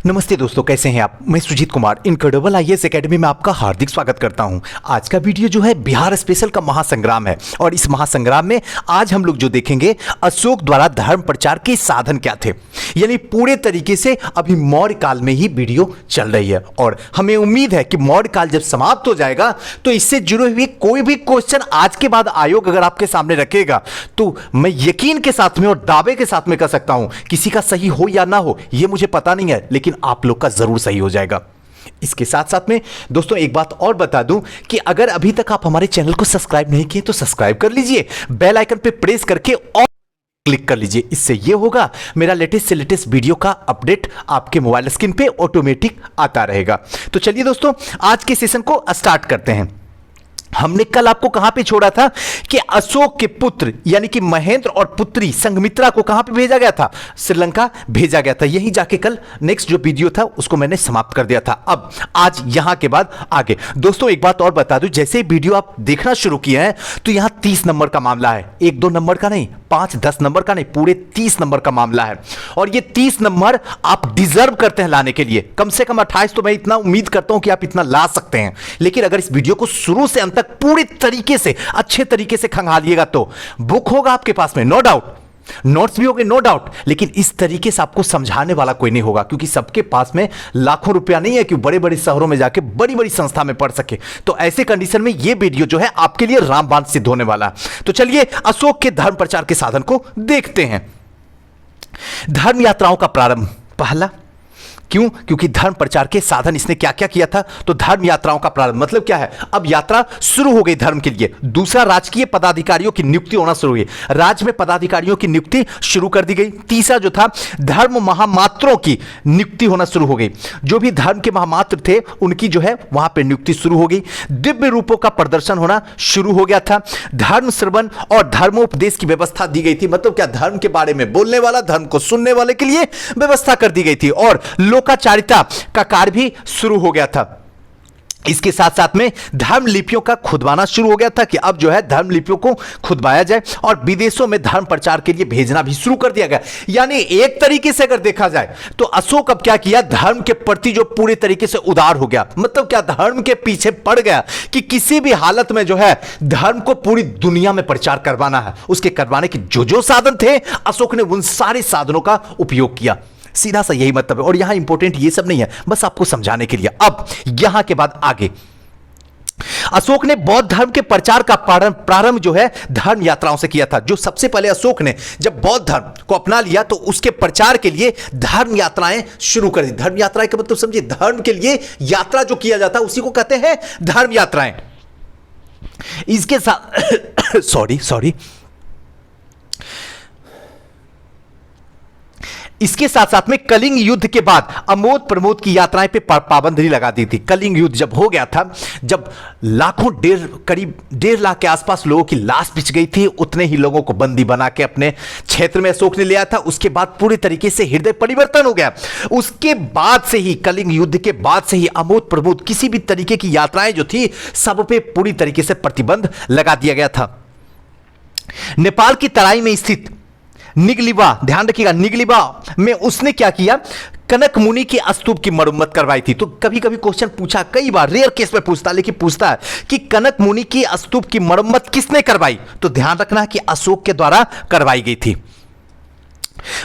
नमस्ते दोस्तों, कैसे हैं आप। मैं Sujeet Kumar incredible IAS academy में आपका हार्दिक स्वागत करता हूं। आज का वीडियो जो है बिहार स्पेशल का महासंग्राम है और इस महासंग्राम में आज हम लोग जो देखेंगे अशोक द्वारा धर्म प्रचार के साधन क्या थे। यानी पूरे तरीके से अभी मौर्य काल में ही वीडियो चल रही है और हमें उम्मीद है कि मौर्य काल जब समाप्त हो जाएगा तो इससे जुड़े हुए कोई भी क्वेश्चन आज के बाद आयोग अगर आपके सामने रखेगा तो मैं यकीन के साथ में और दावे के साथ में कह सकता हूं, किसी का सही हो या ना हो ये मुझे पता नहीं है, लेकिन आप लोग का जरूर सही हो जाएगा। इसके साथ साथ में दोस्तों एक बात और बता दूं कि अगर अभी तक आप हमारे चैनल को सब्सक्राइब नहीं किए तो सब्सक्राइब कर लीजिए, बेल आइकन पे प्रेस करके और क्लिक कर लीजिए। इससे ये होगा मेरा लेटेस्ट से लेटेस्ट वीडियो का अपडेट आपके मोबाइल स्क्रीन पे ऑटोमेटिक आता रहेगा। तो चलिए दोस्तों आज के सेशन को स्टार्ट करते हैं। हमने कल आपको कहां पे छोड़ा था कि अशोक के पुत्र यानी कि महेंद्र और पुत्री संघमित्रा को कहां पे भेजा गया था, श्रीलंका भेजा गया था। यही जाके कल नेक्स्ट जो वीडियो था उसको मैंने समाप्त कर दिया था। अब आज यहां के बाद आगे दोस्तों एक बात और बता दूं, जैसे वीडियो आप देखना शुरू किए हैं तो यहां 30 नंबर का मामला है, 1-2 नंबर का नहीं, 5-10 नंबर का नहीं, पूरे 30 नंबर का मामला है। और ये 30 नंबर आप डिजर्व करते हैं लाने के लिए। कम से कम 28 तो मैं इतना उम्मीद करता हूं कि आप इतना ला सकते हैं, लेकिन अगर इस वीडियो को शुरू से अंत तक पूरी तरीके से अच्छे तरीके से खंगालिएगा तो बुक होगा आपके पास में, नो डाउट, नोट्स भी होंगे नो डाउट, लेकिन इस तरीके से आपको समझाने वाला कोई नहीं होगा क्योंकि सबके पास में लाखों रुपया नहीं है कि बड़े बड़े शहरों में जाके बड़ी बड़ी संस्था में पढ़ सके। तो ऐसे कंडीशन में यह वीडियो जो है आपके लिए रामबाण सिद्ध होने वाला है। तो चलिए अशोक के धर्म प्रचार के साधन को देखते हैं। धर्म यात्राओं का प्रारंभ, पहला क्यों? क्योंकि धर्म प्रचार के साधन इसने क्या क्या किया था। तो धर्म यात्राओं का प्रारंभ मतलब क्या है, अब यात्रा शुरू हो गई धर्म के लिए। दूसरा, राजकीय पदाधिकारियों की नियुक्ति होना शुरू हुई, राज्य में पदाधिकारियों की नियुक्ति शुरू कर दी गई। तीसरा जो था धर्म महामात्रों की नियुक्ति होना शुरू हो गई, जो भी धर्म के महामात्र थे उनकी जो है वहां पर नियुक्ति शुरू हो गई। दिव्य रूपों का प्रदर्शन होना शुरू हो गया था। धर्म श्रवण और धर्मोपदेश की व्यवस्था दी गई थी, मतलब क्या धर्म के बारे में बोलने वाला, धर्म को सुनने वाले के लिए व्यवस्था कर दी गई थी। और लोकाचारिता का कार्य भी शुरू हो गया था। इसके साथ साथ में धर्म लिपियों का खुदवाना शुरू हो गया था कि अब जो है धर्म लिपियों को खुदवाया जाए और विदेशों में धर्म प्रचार के लिए भेजना भी शुरू कर दिया गया। यानी एक तरीके से अगर देखा जाए तो अशोक अब क्या किया, धर्म के प्रति जो पूरे तरीके से उदार हो गया। मतलब क्या, धर्म के पीछे पड़ गया कि किसी भी हालत में जो है धर्म को पूरी दुनिया में प्रचार करवाना है। उसके करवाने के जो साधन थे अशोक ने उन सारे साधनों का उपयोग किया। सीधा सा यही मतलब है और यहां इंपॉर्टेंट ये सब नहीं है, बस आपको समझाने के लिए। अब यहां के बाद आगे अशोक ने बौद्ध धर्म के प्रचार का प्रारंभ जो है धर्म यात्राओं से किया था। जो सबसे पहले अशोक ने जब बौद्ध धर्म को अपना लिया तो उसके प्रचार के लिए धर्म यात्राएं शुरू कर दी। धर्म यात्राएं का मतलब समझिए, धर्म के लिए यात्रा जो किया जाता है उसी को कहते हैं धर्म यात्राएं। इसके साथ सॉरी इसके साथ साथ में कलिंग युद्ध के बाद अमोद प्रमोद की यात्राएं पे पाबंदी लगा दी थी। कलिंग युद्ध जब हो गया था, जब लाखों करीब 1.5 लाख के आसपास लोगों की लाश बिछ गई थी, उतने ही लोगों को बंदी बना के अपने क्षेत्र में अशोक ने लिया था। उसके बाद पूरी तरीके से हृदय परिवर्तन हो गया। उसके बाद से ही, कलिंग युद्ध के बाद से ही अमोद प्रमोद किसी भी तरीके की यात्राएं जो थी सब पे पूरी तरीके से प्रतिबंध लगा दिया गया था। नेपाल की तराई में स्थित निगलिबा, ध्यान रखिएगा, निगलिबा में उसने क्या किया, कनक मुनि की स्तूप की मरम्मत करवाई थी। तो कभी कभी क्वेश्चन पूछा, कई बार रेयर केस में पूछता, लेकिन पूछता है कि कनक मुनि की स्तूप की मरम्मत किसने करवाई। तो ध्यान रखना कि अशोक के द्वारा करवाई गई थी।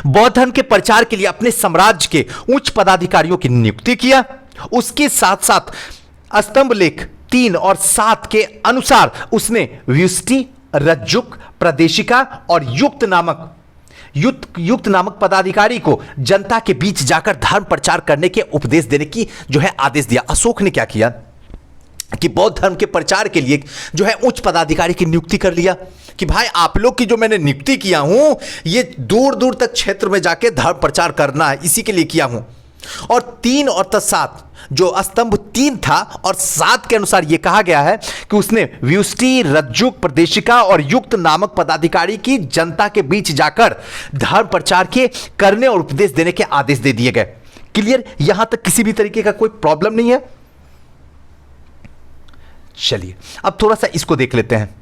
बौद्ध धर्म के प्रचार के लिए अपने साम्राज्य के उच्च पदाधिकारियों की नियुक्ति किया। उसके साथ साथ स्तंभ लेख 3 और 7 के अनुसार उसने व्युष्टि, रज्जुक, प्रदेशिका और युक्त नामक पदाधिकारी को जनता के बीच जाकर धर्म प्रचार करने के उपदेश देने की जो है आदेश दिया। अशोक ने क्या किया कि बौद्ध धर्म के प्रचार के लिए जो है उच्च पदाधिकारी की नियुक्ति कर लिया कि भाई आप लोग की जो मैंने नियुक्ति किया हूं ये दूर दूर तक क्षेत्र में जाके धर्म प्रचार करना है, इसी के लिए किया हूं। और 3 और 7 जो स्तंभ 3 था और 7 के अनुसार यह कहा गया है कि उसने व्युष्टि, रज्जुक, प्रदेशिका और युक्त नामक पदाधिकारी की जनता के बीच जाकर धर्म प्रचार के करने और उपदेश देने के आदेश दे दिए गए। क्लियर? यहां तक किसी भी तरीके का कोई प्रॉब्लम नहीं है। चलिए अब थोड़ा सा इसको देख लेते हैं।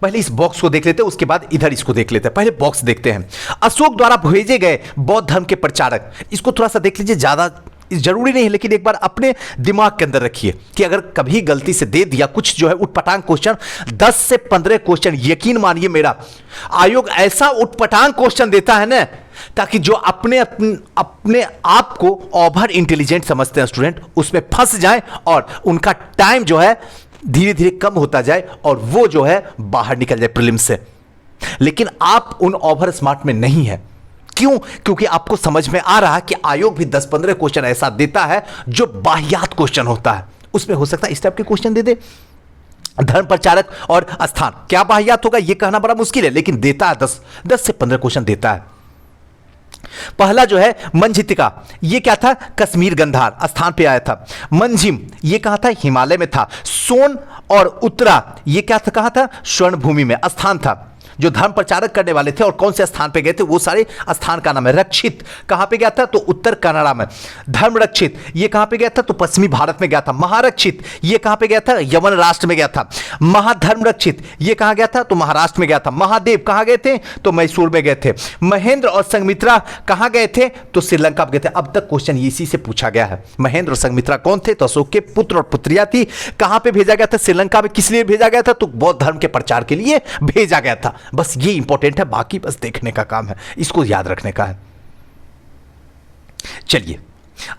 पहले इस बॉक्स को देख लेते हैं, उसके बाद इधर इसको देख लेते हैं। पहले बॉक्स देखते हैं। अशोक द्वारा भेजे गए बौद्ध धर्म के प्रचारक, इसको थोड़ा सा देख लीजिए, ज्यादा जरूरी नहीं है, लेकिन एक बार अपने दिमाग के अंदर रखिए कि अगर कभी गलती से दे दिया कुछ जो है उटपटांग क्वेश्चन, 10 से 15 क्वेश्चन, यकीन मानिए मेरा, आयोग ऐसा उटपटांग क्वेश्चन देता है ना, ताकि जो अपने अपने आप को ओवर इंटेलिजेंट समझते हैं स्टूडेंट, उसमें फंस जाएं और उनका टाइम जो है धीरे धीरे कम होता जाए और वो जो है बाहर निकल जाए प्रीलिम्स से। लेकिन आप उन ओवर स्मार्ट में नहीं है। क्यों? क्योंकि आपको समझ में आ रहा है कि आयोग भी 10-15 क्वेश्चन ऐसा देता है जो बाहियात क्वेश्चन होता है। उसमें हो सकता है इस टाइप के क्वेश्चन दे दे, धर्म प्रचारक और स्थान। क्या बाहियात होगा यह कहना बड़ा मुश्किल है, लेकिन देता है 10 से 15 क्वेश्चन देता है। पहला जो है मंझितिका, ये क्या था? कश्मीर गंधार स्थान पे आया था। मंझिम ये कहा था? हिमालय में था। सोन और उत्तरा ये क्या था? कहा था? स्वर्ण भूमि में स्थान था। जो धर्म प्रचारक करने वाले थे और कौन से स्थान पे गए थे वो सारे स्थान का नाम है। रक्षित कहां पे गया था? तो उत्तर कनाडा में। धर्म रक्षित ये कहां पे गया था? तो पश्चिमी भारत में गया था। महारक्षित ये कहां पे गया था? यमन राष्ट्र में गया था। महाधर्म रक्षित ये कहां गया था? तो महाराष्ट्र में गया था। महादेव कहां गए थे? तो मैसूर में गए थे। महेंद्र और संघमित्रा कहां गए थे? तो श्रीलंका में गए थे। अब तक क्वेश्चन इसी से पूछा गया है। महेंद्र और संघमित्रा कौन थे? तो अशोक के पुत्र और पुत्रियां थी। कहां पे भेजा गया था? श्रीलंका में। किस लिए भेजा गया था? तो बौद्ध धर्म के प्रचार के लिए भेजा गया था। बस ये इंपॉर्टेंट है, बाकी बस देखने का काम है, इसको याद रखने का है। चलिए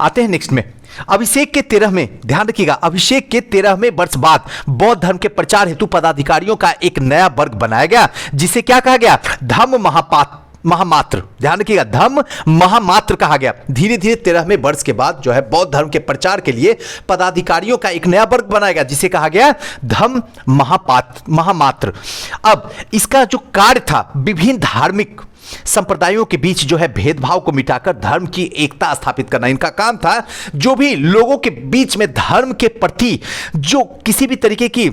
आते हैं नेक्स्ट में। अभिषेक के 13वें, ध्यान रखिएगा, अभिषेक के 13वें वर्ष बाद बौद्ध धर्म के प्रचार हेतु पदाधिकारियों का एक नया वर्ग बनाया गया, जिसे क्या कहा गया? धम्म महामात्र। ध्यान रखिएगा, धम्म महामात्र कहा गया। धीरे धीरे 13वें वर्ष के बाद जो है बौद्ध धर्म के प्रचार के लिए पदाधिकारियों का एक नया वर्ग बनाया गया, जिसे कहा गया धम्म महामात्र। अब इसका जो कार्य था, विभिन्न धार्मिक संप्रदायों के बीच जो है भेदभाव को मिटाकर धर्म की एकता स्थापित करना इनका काम था। जो भी लोगों के बीच में धर्म के प्रति जो किसी भी तरीके की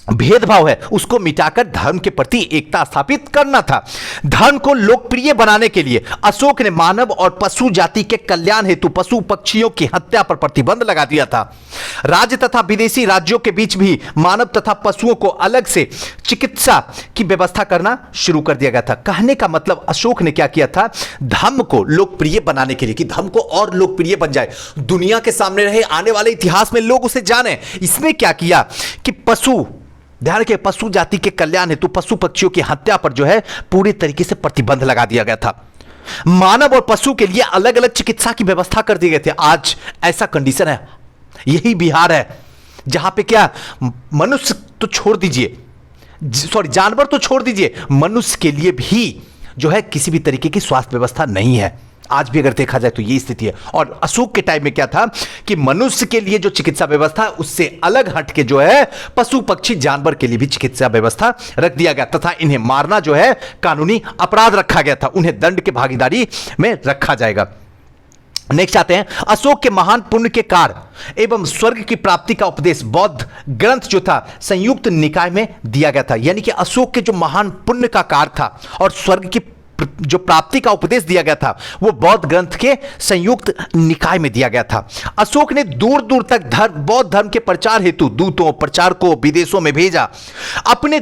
भेदभाव है उसको मिटाकर धर्म के प्रति एकता स्थापित करना था। धर्म को लोकप्रिय बनाने के लिए अशोक ने मानव और पशु जाति के कल्याण हेतु पशु पक्षियों की हत्या पर प्रतिबंध लगा दिया था। राज्य तथा विदेशी राज्यों के बीच भी मानव तथा पशुओं को अलग से चिकित्सा की व्यवस्था करना शुरू कर दिया गया था। कहने का मतलब अशोक ने क्या किया था? धर्म को लोकप्रिय बनाने के लिए, कि धर्म को और लोकप्रिय बन जाए, दुनिया के सामने रहे, आने वाले इतिहास में लोग उसे जाने। इसने क्या किया कि पशु, ध्यान रखिए, पशु जाति के कल्याण हेतु पशु पक्षियों की हत्या पर जो है पूरी तरीके से प्रतिबंध लगा दिया गया था। मानव और पशु के लिए अलग अलग चिकित्सा की व्यवस्था कर दिए गए थे। आज ऐसा कंडीशन है, यही बिहार है जहां पे क्या, मनुष्य तो छोड़ दीजिए, सॉरी जानवर तो छोड़ दीजिए, मनुष्य के लिए भी जो है किसी भी तरीके की स्वास्थ्य व्यवस्था नहीं है। आज भी अगर देखा जाए तो ये स्थिति है। और अशोक के टाइम में क्या था कि मनुष्य के लिए जो चिकित्सा व्यवस्था उससे अलग हट के जो है पशु पक्षी जानवर के लिए भी चिकित्सा व्यवस्था रख दिया गया, तथा इन्हें मारना जो है कानूनी अपराध रखा गया था, उन्हें दंड के भागीदारी में रखा जाएगा। नेक्स्ट आते हैं, अशोक के महान पुण्य के कार्य एवं स्वर्ग की प्राप्ति का उपदेश बौद्ध ग्रंथ जो था संयुक्त निकाय में दिया गया था। यानी कि अशोक के जो महान पुण्य का कार्य था और स्वर्ग की जो प्राप्ति का उपदेश दिया गया था वो बौद्ध ग्रंथ के संयुक्त निकाय में दिया गया था। अशोक ने दूर दूर तक बौद्ध धर्म के प्रचार हेतु दूतों प्रचारकों विदेशों में भेजा। अपने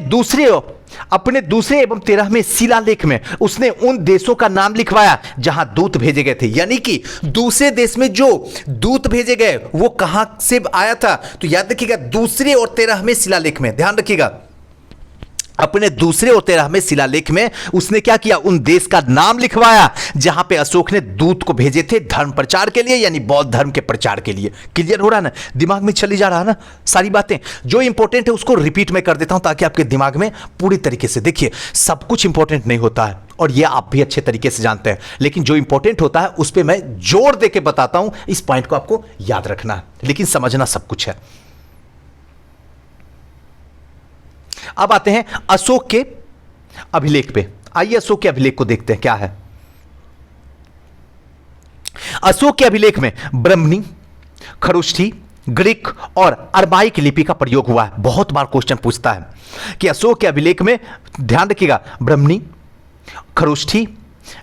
दूसरे एवं 13वें शिलालेख में उसने उन देशों का नाम लिखवाया जहां दूत भेजे गए थे। यानी कि दूसरे देश में जो दूत भेजे गए वो कहां से आया था? तो याद रखिएगा, दूसरे और 13वें शिलालेख में, ध्यान रखिएगा, अपने दूसरे और 13वें शिलालेख में उसने क्या किया? उन देश का नाम लिखवाया जहां पे अशोक ने दूत को भेजे थे धर्म प्रचार के लिए, यानी बौद्ध धर्म के प्रचार के लिए। क्लियर हो रहा है ना? दिमाग में चली जा रहा है ना सारी बातें? जो इंपॉर्टेंट है उसको रिपीट में कर देता हूं ताकि आपके दिमाग में पूरी तरीके से, देखिए सब कुछ इंपॉर्टेंट नहीं होता है और ये आप भी अच्छे तरीके से जानते हैं, लेकिन जो इंपॉर्टेंट होता है उस पर मैं जोर देकर बताता हूं। इस पॉइंट को आपको याद रखना है, लेकिन समझना सब कुछ है। अब आते हैं अशोक के अभिलेख पे। आइए अशोक के अभिलेख को देखते हैं क्या है। अशोक के अभिलेख में ब्राह्मणी, खरोष्ठी, ग्रीक और अरमाइक लिपि का प्रयोग हुआ है। बहुत बार क्वेश्चन पूछता है कि अशोक के अभिलेख में, ध्यान रखिएगा, ब्राह्मणी, खरोष्ठी,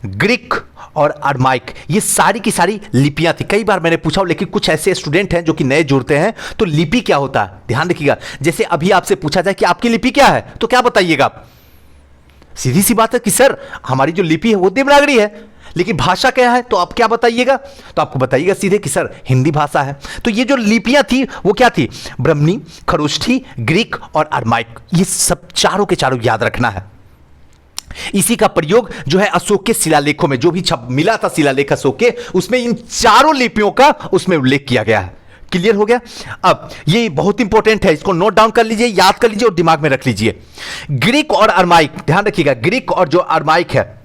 ग्रीक और अरमाइक, ये सारी की सारी लिपियां थी। कई बार मैंने पूछा, लेकिन कुछ ऐसे स्टूडेंट हैं जो कि नए जुड़ते हैं, तो लिपि क्या होता है ध्यान रखिएगा। जैसे अभी आपसे पूछा जाए कि आपकी लिपि क्या है, तो क्या बताइएगा आप? सीधी सी बात है कि सर हमारी जो लिपि है वो देवनागरी है, लेकिन भाषा क्या है, तो आप क्या बताइएगा? तो आपको बताइएगा सीधे कि सर हिंदी भाषा है। तो ये जो लिपियां थी वो क्या थी? ब्राह्मणी, खरोष्ठी, ग्रीक और अरमाइक, ये सब चारों के चारों याद रखना है। इसी का प्रयोग जो है अशोक के शिलालेखों में, जो भी छप मिला था शिलालेख अशोक के, उसमें इन चारों लिपियों का उसमें उल्लेख किया गया है। क्लियर हो गया? अब ये बहुत इंपॉर्टेंट है, इसको नोट डाउन कर लीजिए, याद कर लीजिए और दिमाग में रख लीजिए। ग्रीक और अरमाइक, ध्यान रखिएगा, ग्रीक और जो अरमाइक है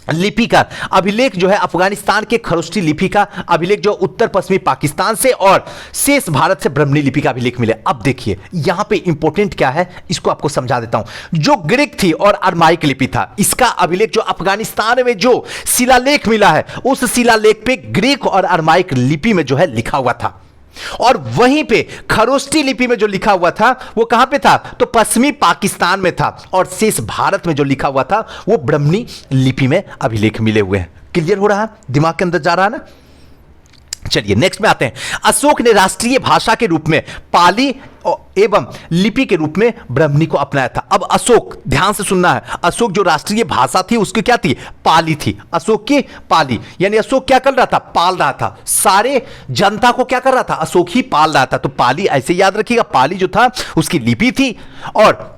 लिपि का अभिलेख जो है अफगानिस्तान के खरोष्ठी लिपि का अभिलेख जो उत्तर पश्चिमी पाकिस्तान से और शेष भारत से ब्राह्मणी लिपि का अभिलेख मिले। अब देखिए यहां पे इंपॉर्टेंट क्या है, इसको आपको समझा देता हूं। जो ग्रीक थी और अरमाइक लिपि था, इसका अभिलेख जो अफगानिस्तान में जो शिलालेख मिला है, उस शिलालेख पे ग्रीक और अरमाइक लिपि में जो है लिखा हुआ था। और वहीं पे खरोष्ठी लिपि में जो लिखा हुआ था वो कहां पे था? तो पश्चिमी पाकिस्तान में था। और शेष भारत में जो लिखा हुआ था वो ब्राह्मणी लिपि में अभिलेख मिले हुए हैं। क्लियर हो रहा है? दिमाग के अंदर जा रहा है ना? चलिए नेक्स्ट में आते हैं। अशोक ने राष्ट्रीय भाषा के रूप में पाली एवं लिपि के रूप में ब्राह्मणी को अपनाया था। अब अशोक, ध्यान से सुनना है, अशोक जो राष्ट्रीय भाषा थी उसकी क्या थी? पाली थी। अशोक की पाली, यानी अशोक क्या कर रहा था? पाल रहा था। सारे जनता को क्या कर रहा था? अशोक ही पाल रहा था। तो पाली ऐसे याद रखिएगा, पाली जो था उसकी लिपि थी, और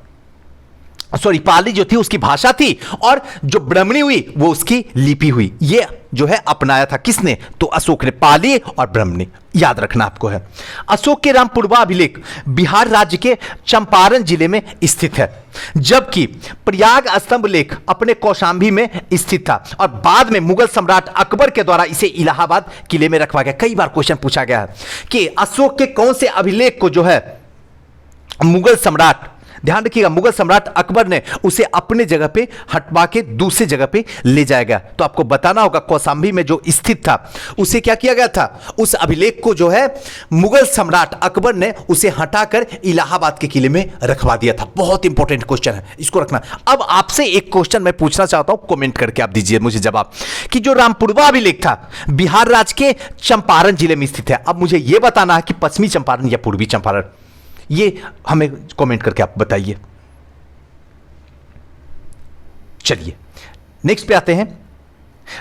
सॉरी पाली जो थी उसकी भाषा थी, और जो ब्राह्मणी हुई वो उसकी लिपि हुई। ये जो है अपनाया था किसने? तो अशोक ने। पाली और ब्राह्मणी याद रखना आपको है। अशोक के रामपूर्वा अभिलेख बिहार राज्य के चंपारण जिले में स्थित है, जबकि प्रयाग स्तंभ लेख अपने कौशांबी में स्थित था, और बाद में मुगल सम्राट अकबर के द्वारा इसे इलाहाबाद किले में रखवा गया। कई बार क्वेश्चन पूछा गया है कि अशोक के कौन से अभिलेख को जो है मुगल सम्राट, ध्यान रखिएगा, मुगल सम्राट अकबर ने उसे अपने जगह पे हटवा के दूसरी जगह पे ले जाएगा। तो आपको बताना होगा कौशांबी में जो स्थित था उसे क्या किया गया था? उस अभिलेख को जो है मुगल सम्राट अकबर ने उसे हटाकर इलाहाबाद के किले में रखवा दिया था। बहुत इंपॉर्टेंट क्वेश्चन है, इसको रखना। अब आपसे एक क्वेश्चन मैं पूछना चाहता हूं, कमेंट करके आप दीजिए मुझे जवाब, कि जो रामपुरवा अभिलेख था बिहार राज्य के चंपारण जिले में स्थित है। अब मुझे यह बताना है कि पश्चिमी चंपारण या पूर्वी चंपारण, ये हमें कमेंट करके आप बताइए। चलिए नेक्स्ट पे आते हैं।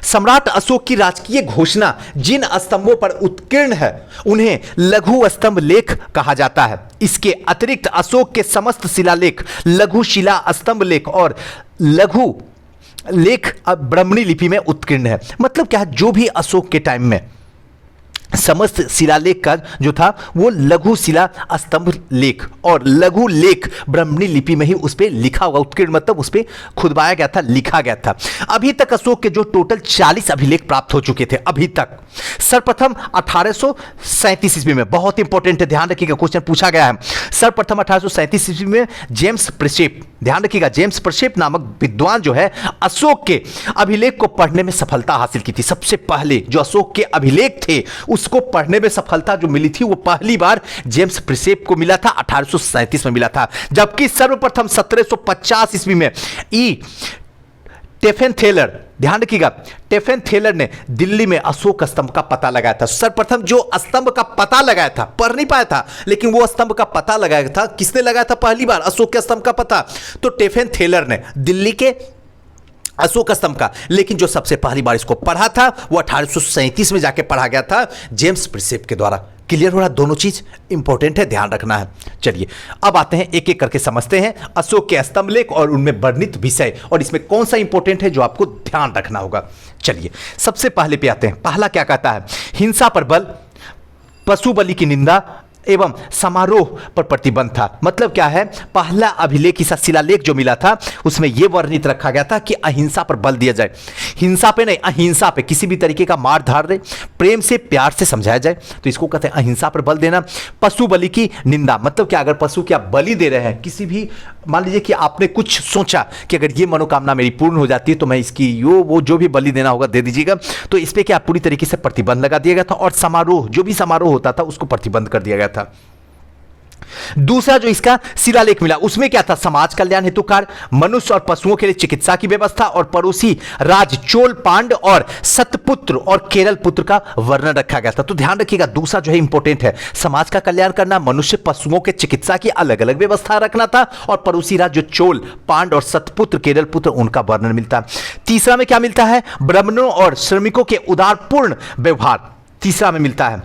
सम्राट अशोक की राजकीय घोषणा जिन स्तंभों पर उत्कीर्ण है उन्हें लघु स्तंभ लेख कहा जाता है। इसके अतिरिक्त अशोक के समस्त शिलालेख लघु शिला स्तंभ लेख और लघु लेख अब ब्राह्मणी लिपि में उत्कीर्ण है। मतलब क्या है? जो भी अशोक के टाइम में समस्त शिलालेख का जो था वो लघु शिला स्तंभ लेख और लघु लेख ब्राह्मणी लिपि में ही उस पर लिखा हुआ, उत्कीर्ण मतलब उस पर खुदवाया गया था, लिखा गया था। अभी तक अशोक के जो टोटल 40 अभिलेख प्राप्त हो चुके थे अभी तक। सर्वप्रथम 1837 ईस्वी में, बहुत इंपॉर्टेंट है, ध्यान रखिएगा, क्वेश्चन पूछा गया है। सर्वप्रथम 1837 ईस्वी में जेम्स प्रिसेप, ध्यान रखिएगा, जेम्स प्रिसेप नामक विद्वान जो है अशोक के अभिलेख को पढ़ने में सफलता हासिल की थी। सबसे पहले जो अशोक के अभिलेख थे उसको पढ़ने में सफलता जो मिली थी वो पहली बार जेम्स प्रिसेप को मिला था, 1837 में मिला था। जबकि सर्वप्रथम 1750 ईस्वी में ई टेफेनथेलर, ध्यान रखिएगा, टेफेनथेलर ने दिल्ली में अशोक स्तंभ का पता लगाया था। सर्वप्रथम जो स्तंभ का पता लगाया था, पढ़ नहीं पाया था, लेकिन वो स्तंभ का पता लगाया था। किसने लगाया था पहली बार अशोक के स्तंभ का पता? तो टेफेनथेलर ने, दिल्ली के अशोक स्तंभ का। लेकिन जो सबसे पहली बार इसको पढ़ा था वो 1837 में जाके पढ़ा गया था जेम्स प्रिसेप के द्वारा। क्लियर हो रहा? दोनों चीज इंपॉर्टेंट है, ध्यान रखना है। चलिए अब आते हैं, एक एक करके समझते हैं अशोक के स्तंभ लेख और उनमें वर्णित विषय, और इसमें कौन सा इंपॉर्टेंट है जो आपको ध्यान रखना होगा। चलिए सबसे पहले पे आते हैं। पहला क्या कहता है? हिंसा पर बल, पशु बलि की निंदा एवं समारोह पर प्रतिबंध था। मतलब क्या है? पहला अभिलेख, इस शिलालेख जो मिला था उसमें यह वर्णित रखा गया था कि अहिंसा पर बल दिया जाए। हिंसा पे नहीं, अहिंसा पे, किसी भी तरीके का मार धाड़ प्रेम से प्यार से समझाया जाए, तो इसको कहते हैं अहिंसा पर बल देना। पशु बलि की निंदा, मतलब क्या? अगर पशु की आप बलि दे रहे हैं, किसी भी, मान लीजिए कि आपने कुछ सोचा कि अगर ये मनोकामना मेरी पूर्ण हो जाती है तो मैं इसकी वो जो भी बलि देना होगा दे दीजिएगा, तो इस पे क्या पूरी तरीके से प्रतिबंध लगा दिया गया था। और समारोह, जो भी समारोह होता था उसको प्रतिबंध कर दिया गया था। दूसरा जो इसका शिलालेख मिला उसमें क्या था, समाज कल्याण हेतु कार्य, मनुष्य और पशुओं के लिए चिकित्सा की व्यवस्था और पड़ोसी राज्य चोल पांड और सतपुत्र और केरल पुत्र का वर्णन रखा गया था। तो ध्यान रखिएगा दूसरा जो है इंपॉर्टेंट है, समाज का कल्याण करना, मनुष्य पशुओं के चिकित्सा की अलग अलग व्यवस्था रखना था और पड़ोसी राज्य जो चोल पांड और सतपुत्र केरल पुत्र उनका वर्णन मिलता है। तीसरा में क्या मिलता है, ब्राह्मणों और श्रमिकों के उदारपूर्ण व्यवहार तीसरा में मिलता है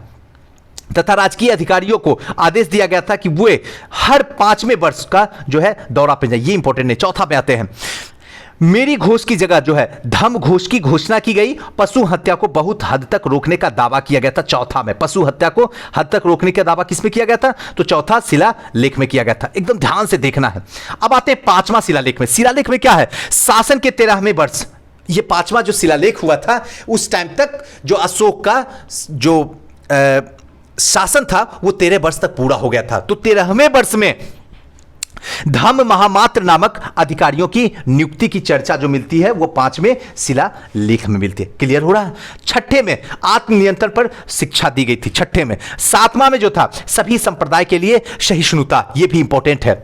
तथा राजकीय अधिकारियों को आदेश दिया गया था कि वे हर 5वें वर्ष का जो है दौरा पे जाए। ये इंपॉर्टेंट है। चौथा पे आते हैं, मेरी घोष की जगह जो है धम घोष की घोषणा की गई, पशु हत्या को बहुत हद तक रोकने का दावा किया गया था। चौथा में पशु हत्या को हद तक रोकने का दावा किसमें किया गया था, तो चौथा शिलालेख में किया गया था। एकदम ध्यान से देखना है। अब आते हैं 5वां शिलालेख में। शिलालेख में क्या है, शासन के 13वें वर्ष, ये 5वां जो शिलालेख हुआ था उस टाइम तक जो अशोक का जो शासन था वो 13 वर्ष तक पूरा हो गया था। तो 13वें वर्ष में धम्म महामात्र नामक अधिकारियों की नियुक्ति की चर्चा जो मिलती है वो 5वें शिलालेख में मिलती है। क्लियर हो रहा है। छठे में आत्मनियंत्रण पर शिक्षा दी गई थी, छठे में। 7वां में जो था सभी संप्रदाय के लिए सहिष्णुता, ये भी इंपॉर्टेंट है।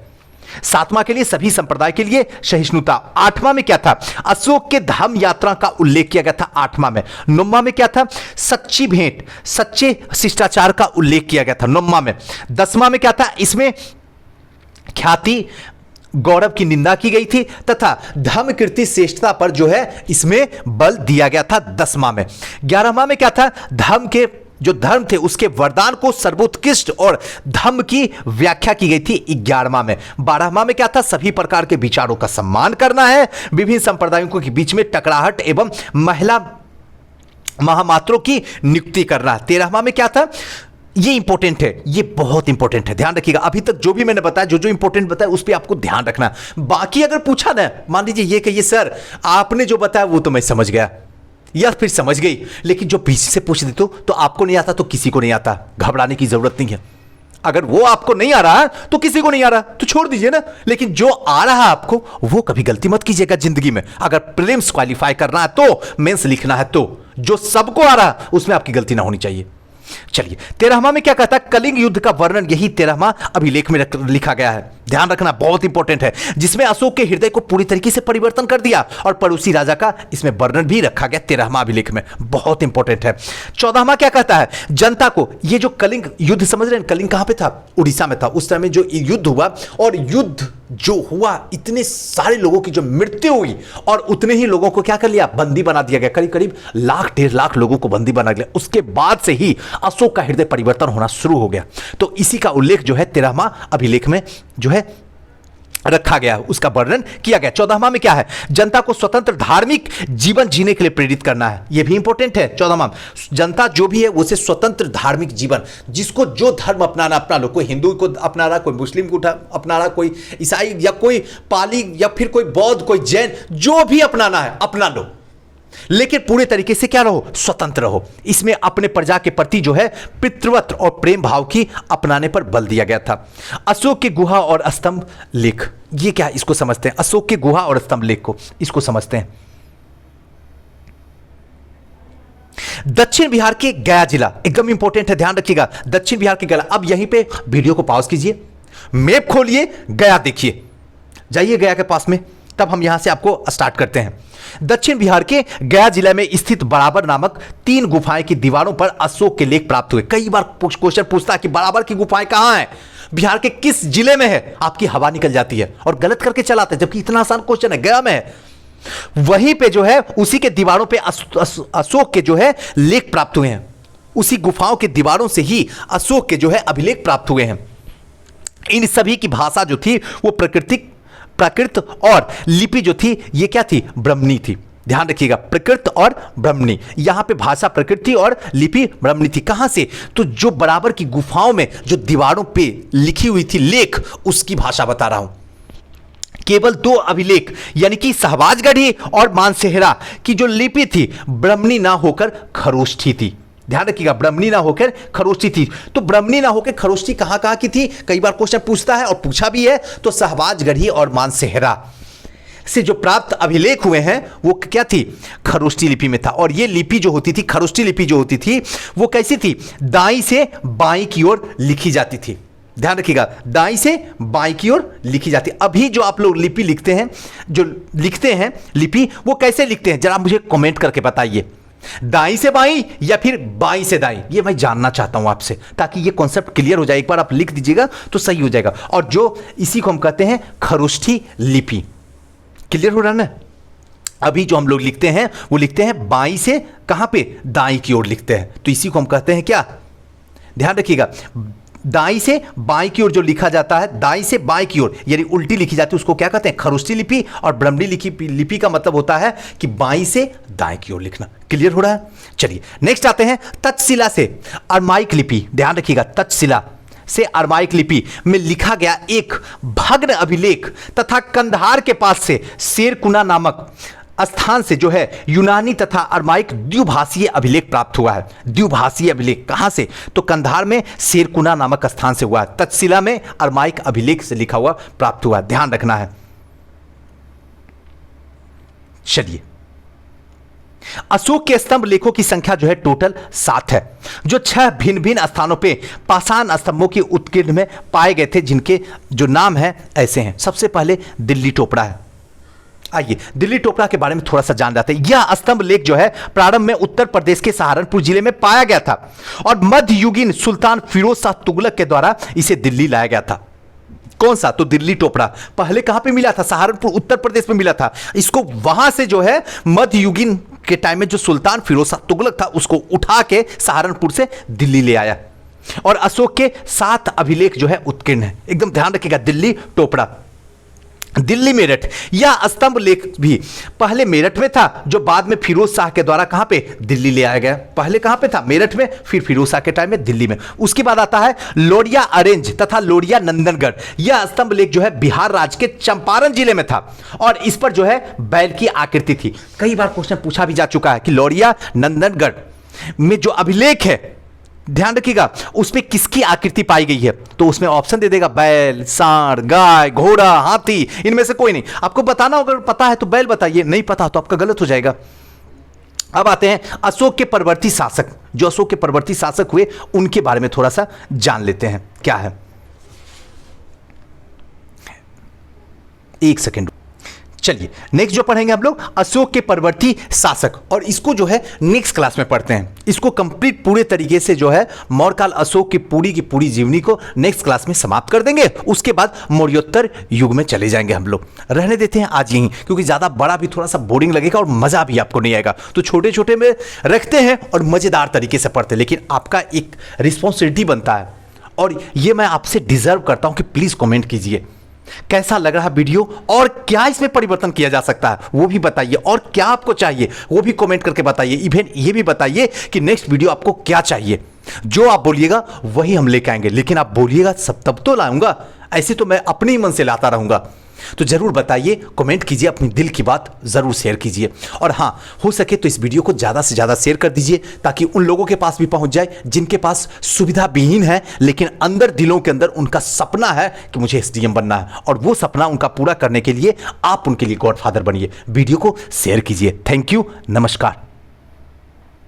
7वां के लिए सभी संप्रदाय के लिए सहिष्णुता। 8वां में क्या था, अशोक के धम्म यात्रा का उल्लेख किया गया था 8वां में। 9वां में क्या था, सच्ची भेंट सच्चे शिष्टाचार का उल्लेख किया गया था 9वां में। 10वां में क्या था, इसमें ख्याति गौरव की निंदा की गई थी तथा धर्म कीर्ति श्रेष्ठता पर जो है इसमें बल दिया गया था 10वां में। 11वां में क्या था, धर्म के जो धर्म थे उसके वरदान को सर्वोत्कृष्ट और धर्म की व्याख्या की गई थी 11वां में। 12वां में क्या था, सभी प्रकार के विचारों का सम्मान करना है, विभिन्न संप्रदायों के बीच में टकराहट एवं महिला महामात्रों की नियुक्ति करना है। 13वां में क्या था, ये इंपॉर्टेंट है, ये बहुत इंपॉर्टेंट है, ध्यान रखिएगा। अभी तक जो भी मैंने बताया, जो जो इंपॉर्टेंट बताया उस पर आपको ध्यान रखना। बाकी अगर पूछा ना, मान लीजिए ये कहिए सर आपने जो बताया वो तो मैं समझ गया या फिर समझ गई, लेकिन जो पीछे से पूछ देते तो आपको नहीं आता तो किसी को नहीं आता, घबराने की जरूरत नहीं है। अगर वो आपको नहीं आ रहा तो किसी को नहीं आ रहा तो छोड़ दीजिए ना, लेकिन जो आ रहा है आपको वो कभी गलती मत कीजिएगा जिंदगी में। अगर प्रीलिम्स क्वालिफाई करना है तो, मेंस लिखना है तो, जो सबको आ रहा है उसमें आपकी गलती ना होनी चाहिए। चलिए 13वां में क्या कहता है, कलिंग युद्ध का वर्णन यही 13वां अभिलेख में लिखा गया है, ध्यान रखना बहुत इंपॉर्टेंट है, जिसमें अशोक के हृदय को पूरी तरीके से परिवर्तन कर दिया और पड़ोसी राजा का इसमें वर्णन भी रखा गया 13वां अभिलेख में, बहुत इंपॉर्टेंट है। 14वां क्या कहता है, जनता को, ये जो कलिंग युद्ध समझ रहे हैं, कलिंग कहां पे था, उड़ीसा में था। उस समय जो युद्ध हुआ और युद्ध जो हुआ इतने सारे लोगों की जो मृत्यु हुई और उतने ही लोगों को क्या कर लिया, बंदी बना दिया गया, करीब करीब लाख 1.5 लाख लोगों को बंदी बना दिया। उसके बाद से ही अशोक का हृदय परिवर्तन होना शुरू हो गया। तो इसी का उल्लेख जो है 13वां अभिलेख में जो है रखा गया, उसका वर्णन किया गया। 14वां में क्या है, जनता को स्वतंत्र धार्मिक जीवन जीने के लिए प्रेरित करना है, यह भी इंपॉर्टेंट है। 14वां, जनता जो भी है उसे स्वतंत्र धार्मिक जीवन, जिसको जो धर्म अपनाना अपना लो, कोई हिंदू को अपना रहा, कोई मुस्लिम को अपना रहा, कोई ईसाई या कोई पाली या फिर कोई बौद्ध, कोई जैन, जो भी अपनाना है अपना लो, लेकिन पूरे तरीके से क्या रहो, स्वतंत्र रहो। इसमें अपने प्रजा के प्रति जो है पितृवत और प्रेम भाव की अपनाने पर बल दिया गया था। अशोक की गुहा और स्तंभ लेख, ये क्या है, इसको समझते हैं। अशोक की गुहा और स्तंभ लेख को इसको समझते हैं। दक्षिण बिहार के गया जिला एकदम इंपॉर्टेंट है, ध्यान रखिएगा। दक्षिण बिहार के गया, अब यहीं पे वीडियो को पॉज कीजिए, मैप खोलिए, गया देखिए, जाइए गया के पास में, तब हम यहां से आपको स्टार्ट करते हैं। दक्षिण बिहार के गया जिला में स्थित बराबर नामक 3 गुफाएं की दीवारों पर अशोक के लेख प्राप्त हुए। कई बार क्वेश्चन पूछता है कि बराबर की गुफाएं कहां हैं, बिहार के किस जिले में है, आपकी हवा निकल जाती है और गलत करके चलाते हैं, जबकि इतना आसान क्वेश्चन है, गया में है। वहीं पे जो है उसी के दीवारों पे अशोक के जो है लेख प्राप्त हुए हैं, उसी गुफाओं के दीवारों से ही अशोक के जो है अभिलेख प्राप्त हुए हैं। इन सभी की भाषा जो थी वो प्राकृत और लिपि जो थी ये क्या थी, ब्राह्मणी थी। ध्यान रखिएगा, प्रकृत और ब्राह्मणी, यहां पे भाषा प्रकृति और लिपि ब्राह्मणी थी। कहां से, तो जो बराबर की गुफाओं में जो दीवारों पे लिखी हुई थी लेख, उसकी भाषा बता रहा हूं। केवल 2 अभिलेख यानी कि शहबाजगढ़ी और मानसेहरा की जो लिपि थी ब्राह्मणी ना होकर खरोष्ठी थी। ध्यान रखिएगा, ब्राह्मणी ना होकर खरोष्ठी थी। तो ब्राह्मणी ना होकर खरोष्ठी कहां की थी, कई बार क्वेश्चन पूछता है और पूछा भी है। तो शहबाजगढ़ी और मानसेहरा से जो प्राप्त अभिलेख हुए हैं वो क्या थी, खरोष्ठी लिपि में था। और ये लिपि जो होती थी, खरोष्ठी लिपि जो होती थी वो कैसी थी, दाईं से बाईं की ओर लिखी जाती थी। ध्यान रखिएगा, दाईं से बाईं की ओर लिखी जाती है। अभी जो आप लोग लिपि लिखते हैं, जो लिखते हैं लिपि, वो कैसे लिखते हैं जरा मुझे कमेंट करके बताइए। दाईं से बाईं या फिर बाईं से दाईं, ये मैं जानना चाहता हूं आपसे, ताकि ये कॉन्सेप्ट क्लियर हो जाए। एक बार आप लिख दीजिएगा तो सही हो जाएगा। और जो इसी को हम कहते हैं खरोष्ठी लिपि, क्लियर हो रहा है ना। अभी जो हम लोग लिखते हैं वो लिखते हैं बाईं से कहां पे, दाईं की ओर लिखते हैं, तो इसी को हम कहते हैं क्या, ध्यान रखिएगा, दाईं से बाईं की ओर जो लिखा जाता है, दाईं से बाईं की ओर यानी उल्टी लिखी जाती है, उसको क्या कहते हैं, खरोष्ठी लिपि। और ब्राह्मणी लिपि का मतलब होता है कि बाईं से दाएं की ओर लिखना। क्लियर हो रहा है। चलिए नेक्स्ट आते हैं तक्षशिला से अरमाइक लिपि। ध्यान रखिएगा, तक्षशिला से अरमाइक लिपि में लिखा गया एक भग्न अभिलेख तथा कंधार के पास से शेरकुना नामक स्थान से जो है यूनानी तथा अरमाइक द्विभाषीय अभिलेख प्राप्त हुआ है। द्विभाषीय अभिलेख कहां से, तो कंधार में शेरकुना नामक स्थान से हुआ है। तक्षशिला में अरमाइक अभिलेख से लिखा हुआ प्राप्त हुआ है, ध्यान रखना है। चलिए, अशोक के स्तंभ लेखों की संख्या जो है टोटल 7 है, जो 6 भिन्न भिन्न स्थानों पे पाषाण स्तंभों के उत्कीर्ण में पाए गए थे, जिनके जो नाम है ऐसे हैं। सबसे पहले दिल्ली टोपड़ा है। आइए दिल्ली टोपड़ा के बारे में थोड़ा सा जान जाते हैं। यह स्तंभ लेख जो है प्रारंभ में उत्तर प्रदेश के सहारनपुर जिले में पाया गया था और मध्ययुगीन सुल्तान फिरोज शाह तुगलक के द्वारा इसे दिल्ली लाया गया था। कौन सा, तो दिल्ली टोपड़ा पहले कहां पे मिला था, सहारनपुर उत्तर प्रदेश में मिला था। इसको वहां से जो है मध्ययुगीन के टाइम में जो सुल्तान फिरोज शाह तुगलक था, उसको उठा के सहारनपुर से दिल्ली ले आया। और अशोक के 7 अभिलेख जो है उत्कीर्ण है। एकदम ध्यान रखिएगा, दिल्ली टोपड़ा। दिल्ली मेरठ, यह स्तंभ लेख भी पहले मेरठ में था, जो बाद में फिरोज शाह के द्वारा कहां पे, दिल्ली ले आया गया। पहले कहां पे था, मेरठ में, फिर फिरोज शाह के टाइम में दिल्ली में। उसके बाद आता है लोरिया अरेंज तथा लोरिया नंदनगढ़। यह स्तंभ लेख जो है बिहार राज्य के चंपारण जिले में था और इस पर जो है बैल की आकृति थी। कई बार क्वेश्चन पूछा भी जा चुका है कि लोरिया नंदनगढ़ में जो अभिलेख है, ध्यान रखिएगा, उसमें किसकी आकृति पाई गई है, तो उसमें ऑप्शन दे देगा बैल, सांड, गाय, घोड़ा, हाथी, इनमें से कोई नहीं। आपको बताना होगा, अगर पता है तो बैल बताइए, नहीं पता तो आपका गलत हो जाएगा। अब आते हैं अशोक के परवर्ती शासक। जो अशोक के परवर्ती शासक हुए उनके बारे में थोड़ा सा जान लेते हैं, क्या है। एक सेकेंड, चलिए नेक्स्ट जो पढ़ेंगे हम लोग अशोक के परवर्ती शासक, और इसको जो है नेक्स्ट क्लास में पढ़ते हैं। इसको कंप्लीट पूरे तरीके से जो है मौर्यकाल अशोक की पूरी जीवनी को नेक्स्ट क्लास में समाप्त कर देंगे। उसके बाद मौर्योत्तर युग में चले जाएंगे हम लोग। रहने देते हैं आज यहीं, क्योंकि ज़्यादा बड़ा भी थोड़ा सा बोरिंग लगेगा और मज़ा भी आपको नहीं आएगा। तो छोटे छोटे में रखते हैं और मज़ेदार तरीके से पढ़ते हैं, लेकिन आपका एक रिस्पॉन्सिबिलिटी बनता है और ये मैं आपसे डिजर्व करता हूँ कि प्लीज़ कमेंट कीजिए कैसा लग रहा वीडियो और क्या इसमें परिवर्तन किया जा सकता है वो भी बताइए, और क्या आपको चाहिए वो भी कमेंट करके बताइए। इवन ये भी बताइए कि नेक्स्ट वीडियो आपको क्या चाहिए। जो आप बोलिएगा वही हम लेके आएंगे, लेकिन आप बोलिएगा सब तब तो लाऊंगा, ऐसे तो मैं अपने ही मन से लाता रहूंगा। तो जरूर बताइए, कमेंट कीजिए, अपनी दिल की बात जरूर शेयर कीजिए। और हाँ, हो सके तो इस वीडियो को ज़्यादा से ज़्यादा शेयर कर दीजिए, ताकि उन लोगों के पास भी पहुंच जाए जिनके पास सुविधा विहीन है, लेकिन अंदर दिलों के अंदर उनका सपना है कि मुझे एसडीएम बनना है, और वो सपना उनका पूरा करने के लिए आप उनके लिए गॉडफादर बनिए। वीडियो को शेयर कीजिए। थैंक यू, नमस्कार।